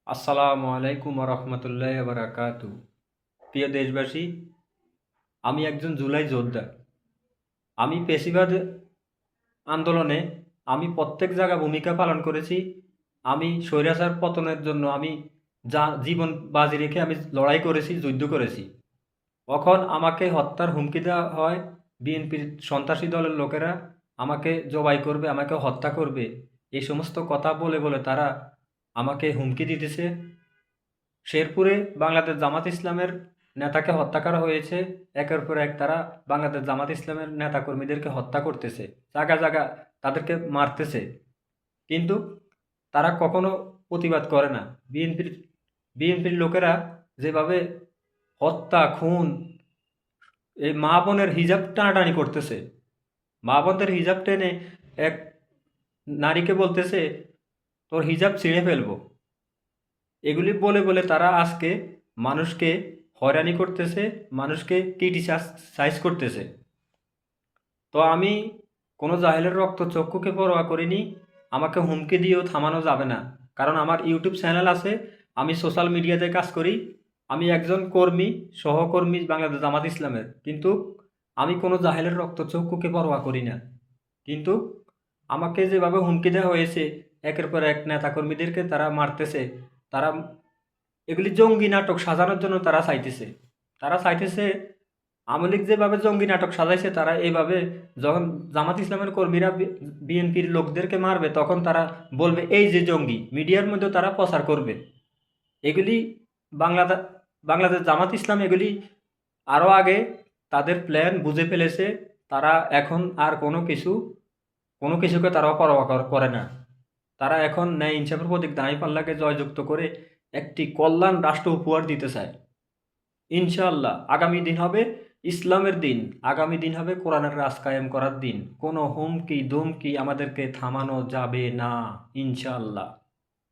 আসসালামু আলাইকুম রহমতুল্লাহ বারাকাতু। প্রিয় দেশবাসী, আমি একজন জুলাই যোদ্ধা। আমি পেশিবাদ আন্দোলনে আমি প্রত্যেক জায়গায় ভূমিকা পালন করেছি। আমি স্বৈরাচার পতনের জন্য আমি জীবন বাজি রেখে আমি লড়াই করেছি, যুদ্ধ করেছি। তখন আমাকে হত্যার হুমকি দেওয়া হয়। বিএনপির সন্ত্রাসী দলের লোকেরা আমাকে জবাই করবে, আমাকে হত্যা করবে, এই সমস্ত কথা বলে বলে তারা আমাকে হুমকি দিতেছে। শেরপুরে বাংলাদেশ জামাত ইসলামের নেতাকে হত্যা করা হয়েছে। একের পর এক তারা বাংলাদেশ জামাত ইসলামের নেতাকর্মীদেরকে হত্যা করতেছে, জায়গা জায়গা তাদেরকে মারতেছে। কিন্তু তারা কখনো প্রতিবাদ করে না। বিএনপির বিএনপির লোকেরা যেভাবে হত্যা, খুন, এই মা বোনের হিজাব টানাটানি করতেছে, মা বোনদের হিজাব টেনে এক নারীকে বলতেছে তোর হিজাব ছিঁড়ে ফেলবো। এগুলি বলে বলে তারা আজকে মানুষকে হয়রানি করতেছে, মানুষকে ক্রিটিসাইজ করতেছে। তো আমি কোনো জাহেলের রক্তচক্ষুকে পরোয়া করিনি। আমাকে হুমকি দিয়েও থামানো যাবে না, কারণ আমার ইউটিউব চ্যানেল আছে, আমি সোশ্যাল মিডিয়াতে কাজ করি। আমি একজন কর্মী, সহকর্মী বাংলাদেশ জামাত ইসলামের, কিন্তু আমি কোনো জাহেলের রক্তচক্ষুকে পরোয়া করি না। কিন্তু আমাকে যেভাবে হুমকি দেওয়া হয়েছে, একের পর এক নেতাকর্মীদেরকে তারা মারতেছে। তারা এগুলি জঙ্গি নাটক সাজানোর জন্য তারা চাইতেছে আওয়ামী লীগ যেভাবে জঙ্গি নাটক সাজাইছে, তারা এইভাবে যখন জামাত ইসলামের কর্মীরা বিএনপির লোকদেরকে মারবে, তখন তারা বলবে এই যে জঙ্গি, মিডিয়ার মধ্যে তারা প্রচার করবে। এগুলি বাংলাদেশ বাংলাদেশ জামাত ইসলাম এগুলি আরও আগে তাদের প্ল্যান বুঝে ফেলেছে। তারা এখন আর কোনো কিছুকে তারা পরোয়া করে না। তারা এখন ন্যায় ইনসাফের প্রতীক দাঁড়িপাল্লাকে জয়যুক্ত করে একটি কল্যাণ রাষ্ট্র উপহার দিতে চায়। ইনশাআল্লাহ আগামী দিন হবে ইসলামের দিন, আগামী দিন হবে কোরআনের রাজ কায়েম করার দিন। কোনো হুমকি ধুমকি আমাদেরকে থামানো যাবে না, ইনশাআল্লাহ।